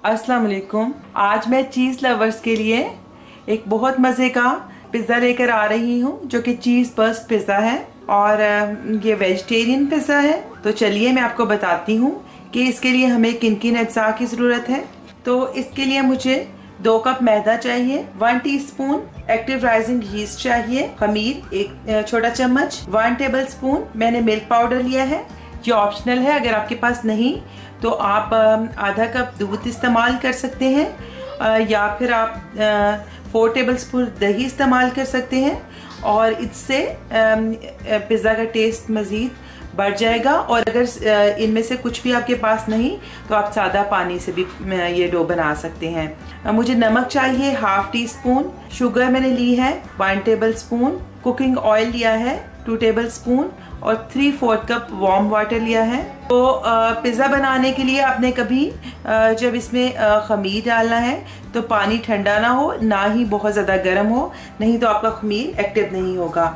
अस्सलाम वालेकुम। आज मैं चीज़ लवर्स के लिए एक बहुत मज़े का पिज़्ज़ा लेकर आ रही हूँ जो कि चीज़ बर्स्ट पिज़्ज़ा है और ये वेजिटेरियन पिज़्ज़ा है। तो चलिए मैं आपको बताती हूँ कि इसके लिए हमें किन किन अज्जा की ज़रूरत है। तो इसके लिए मुझे 2 कप मैदा चाहिए, 1 टीस्पून एक्टिव राइजिंग यीस्ट चाहिए, खमीर 1 छोटा चम्मच, 1 टेबल स्पून मैंने मिल्क पाउडर लिया है। ये ऑप्शनल है, अगर आपके पास नहीं तो आप आधा कप दूध इस्तेमाल कर सकते हैं या फिर आप 4 टेबल स्पून दही इस्तेमाल कर सकते हैं और इससे पिज़्ज़ा का टेस्ट मज़ीद बढ़ जाएगा। और अगर इनमें से कुछ भी आपके पास नहीं तो आप सादा पानी से भी ये डो बना सकते हैं। मुझे नमक चाहिए 1/2 टीस्पून, शुगर मैंने ली है 1 टेबल स्पून, कुकिंग ऑयल लिया है 2 टेबल स्पून और 3/4 कप वार्म वाटर लिया है। तो पिज़्ज़ा बनाने के लिए आपने कभी जब इसमें खमीर डालना है तो पानी ठंडा ना हो, ना ही बहुत ज़्यादा गर्म हो, नहीं तो आपका खमीर एक्टिव नहीं होगा।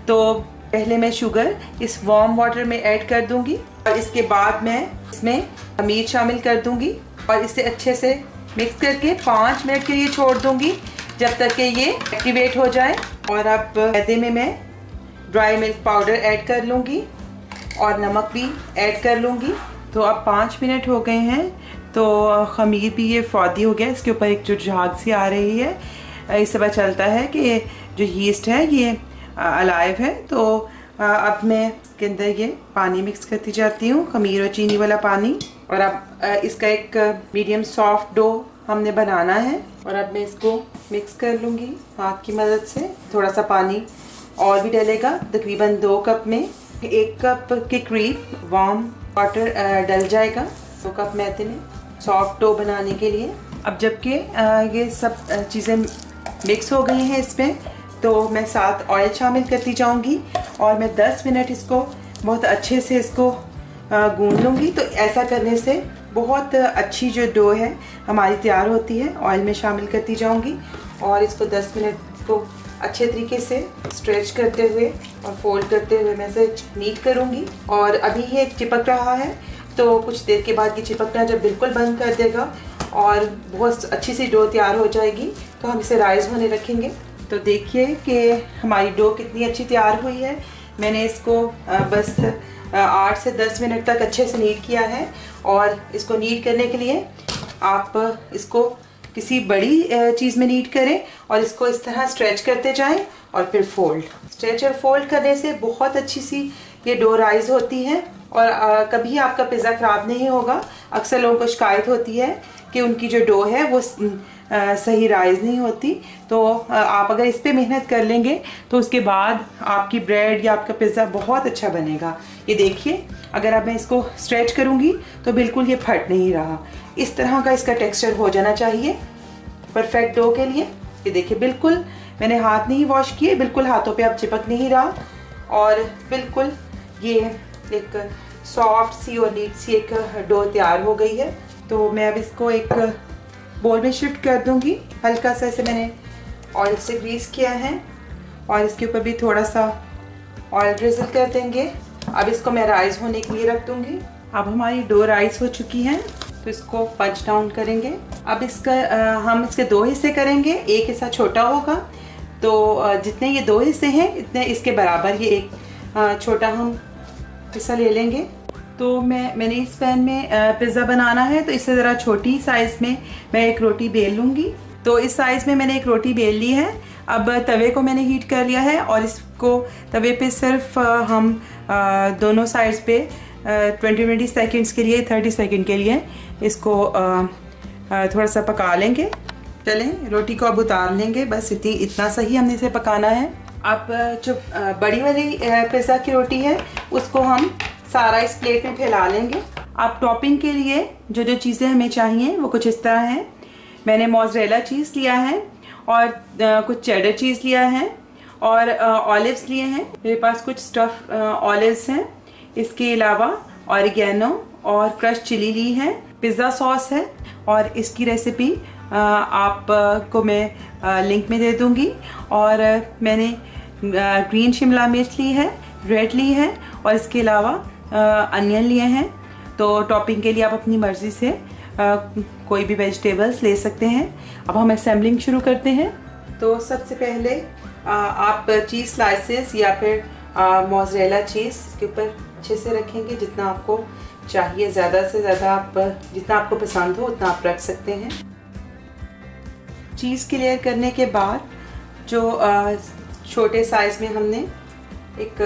तो पहले मैं शुगर इस वार्म वाटर में ऐड कर दूंगी और इसके बाद मैं इसमें खमीर शामिल कर दूंगी और इसे अच्छे से मिक्स करके 5 मिनट के लिए छोड़ दूंगी जब तक कि ये एक्टिवेट हो जाए। और अब मैदे में मैं ड्राई मिल्क पाउडर ऐड कर लूँगी और नमक भी ऐड कर लूँगी। तो अब 5 मिनट हो गए हैं तो खमीर भी ये फौदी हो गया, इसके ऊपर एक जो झाग सी आ रही है, इससे पता चलता है कि जो यीस्ट है ये अलाइव है। तो अब मैं इसके अंदर ये पानी मिक्स करती जाती हूँ, खमीर और चीनी वाला पानी। और अब इसका एक मीडियम सॉफ्ट डो हमने बनाना है और अब मैं इसको मिक्स कर लूँगी हाथ की मदद से। थोड़ा सा पानी और भी डलेगा, तकरीबन 2 कप में 1 कप के करीब वार्म वाटर डल जाएगा 2 कप मैदे में सॉफ्ट डो बनाने के लिए। अब जबकि ये सब चीज़ें मिक्स हो गई हैं इसमें, तो मैं साथ ऑयल शामिल करती जाऊंगी और मैं 10 मिनट इसको बहुत अच्छे से इसको गूंद लूँगी। तो ऐसा करने से बहुत अच्छी जो डो है हमारी तैयार होती है। ऑयल में शामिल करती जाऊंगी और इसको 10 मिनट को अच्छे तरीके से स्ट्रेच करते हुए और फोल्ड करते हुए मैं इसे नीट करूँगी। और अभी ये चिपक रहा है तो कुछ देर के बाद ये चिपकना जब बिल्कुल बंद कर देगा और बहुत अच्छी सी डो तैयार हो जाएगी तो हम इसे राइज होने रखेंगे। तो देखिए कि हमारी डो कितनी अच्छी तैयार हुई है। मैंने इसको बस 8 से 10 मिनट तक अच्छे से नीट किया है। और इसको नीट करने के लिए आप इसको किसी बड़ी चीज़ में नीट करें और इसको इस तरह स्ट्रेच करते जाएं और फिर फोल्ड। स्ट्रेच और फोल्ड करने से बहुत अच्छी सी ये डो राइज होती है और कभी आपका पिज़्ज़ा ख़राब नहीं होगा। अक्सर लोगों को शिकायत होती है कि उनकी जो डो है वो सही राइज नहीं होती। तो आप अगर इस पे मेहनत कर लेंगे तो उसके बाद आपकी ब्रेड या आपका पिज़्ज़ा बहुत अच्छा बनेगा। ये देखिए, अगर अब मैं इसको स्ट्रेच करूँगी तो बिल्कुल ये फट नहीं रहा। इस तरह का इसका टेक्सचर हो जाना चाहिए परफेक्ट डो के लिए। ये देखिए, बिल्कुल मैंने हाथ नहीं वॉश किए, बिल्कुल हाथों पे अब चिपक नहीं रहा और बिल्कुल ये एक सॉफ्ट सी और नीट सी एक डो तैयार हो गई है। तो मैं अब इसको एक बोल में शिफ्ट कर दूंगी। हल्का सा इसे मैंने ऑयल से ग्रीस किया है और इसके ऊपर भी थोड़ा सा ऑयल ड्रिजल कर देंगे। अब इसको मैं राइज होने के लिए रख दूंगी। अब हमारी डो राइज हो चुकी है तो इसको पंच डाउन करेंगे। अब इसका हम इसके 2 हिस्से करेंगे, एक हिस्सा छोटा होगा। तो जितने ये 2 हिस्से हैं इतने इसके बराबर ये एक छोटा हम हिस्सा ले लेंगे। तो मैंने इस पैन में पिज़्ज़ा बनाना है तो इससे ज़रा छोटी साइज़ में मैं एक रोटी बेल लूँगी। तो इस साइज़ में मैंने एक रोटी बेल ली है। अब तवे को मैंने हीट कर लिया है और इसको तवे पे सिर्फ हम दोनों साइड्स पे 20 सेकंड्स के लिए 30 सेकंड के लिए इसको थोड़ा सा पका लेंगे। चलें, रोटी को अब उतार लेंगे, बस इतना सही हमने इसे पकाना है। अब जो बड़ी वाली पिज़्ज़ा की रोटी है उसको हम सारा इस प्लेट में फैला लेंगे। अब टॉपिंग के लिए जो जो चीज़ें हमें चाहिए वो कुछ इस तरह हैं। मैंने मोज़रेला चीज़ लिया है और कुछ चेडर चीज़ लिया है और ऑलिव्स लिए हैं। मेरे पास कुछ स्टफ ऑलिव्स हैं। इसके अलावा ऑरिगेनो और क्रश चिली ली है। पिज़्ज़ा सॉस है और इसकी रेसिपी आपको मैं लिंक में दे दूँगी। और मैंने ग्रीन शिमला मिर्च ली है, रेड ली है और इसके अलावा अनियन लिए हैं। तो टॉपिंग के लिए आप अपनी मर्ज़ी से कोई भी वेजिटेबल्स ले सकते हैं। अब हम असेंबलिंग शुरू करते हैं। तो सबसे पहले आप चीज़ स्लाइसेस या फिर मोज़रेला चीज़ इसके ऊपर अच्छे से रखेंगे, जितना आपको चाहिए, ज़्यादा से ज़्यादा आप जितना आपको पसंद हो उतना आप रख सकते हैं। चीज़ की लेयर करने के बाद जो छोटे साइज़ में हमने एक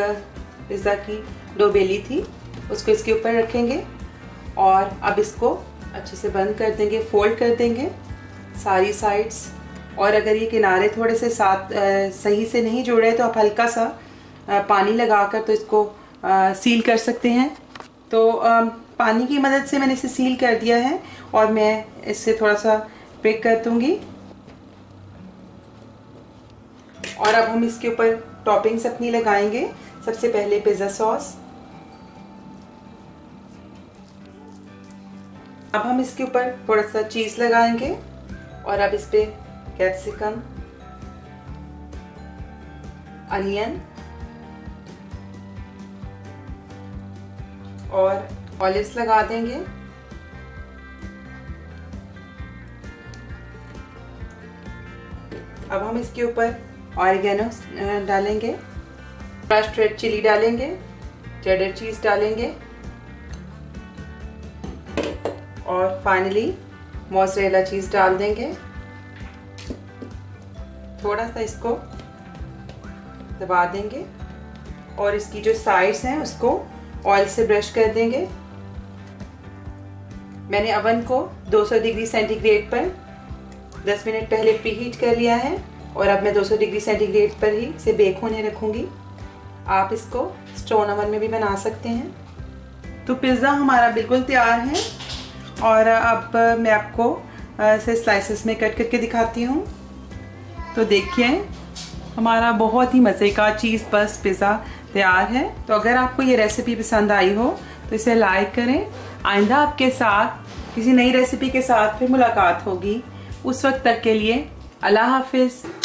पिज़्ज़ा की डो बेली थी उसको इसके ऊपर रखेंगे और अब इसको अच्छे से बंद कर देंगे, फोल्ड कर देंगे सारी साइड्स। और अगर ये किनारे थोड़े से साथ सही से नहीं जुड़े तो आप हल्का सा पानी लगाकर तो इसको सील कर सकते हैं। तो पानी की मदद से मैंने इसे सील कर दिया है और मैं इससे थोड़ा सा प्रिक कर दूंगी। और अब हम इसके ऊपर टॉपिंग्स अपनी लगाएंगे। सबसे पहले पिज़्ज़ा सॉस, अब हम इसके ऊपर थोड़ा सा चीज़ लगाएंगे और अब इस पे कैप्सिकम, अनियन और ऑलिव्स लगा देंगे। अब हम इसके ऊपर ऑरिगेनो डालेंगे, क्रश्ड रेड चिली डालेंगे, चेडर चीज़ डालेंगे और फाइनली मोज़रेला चीज़ डाल देंगे। थोड़ा सा इसको दबा देंगे और इसकी जो साइड्स हैं उसको ऑयल से ब्रश कर देंगे। मैंने अवन को 200 डिग्री सेंटीग्रेड पर 10 मिनट पहले प्रीहीट कर लिया है और अब मैं 200 डिग्री सेंटीग्रेड पर ही इसे बेक होने रखूँगी। आप इसको स्टोन ओवन में भी बना सकते हैं। तो पिज़्ज़ा हमारा बिल्कुल तैयार है और अब मैं आपको इसे स्लाइसेस में कट करके दिखाती हूँ। तो देखिए हमारा बहुत ही मज़े का चीज़ बस पिज़्ज़ा तैयार है। तो अगर आपको ये रेसिपी पसंद आई हो तो इसे लाइक करें। आइंदा आपके साथ किसी नई रेसिपी के साथ फिर मुलाकात होगी। उस वक्त तक के लिए अल्लाह हाफिज़।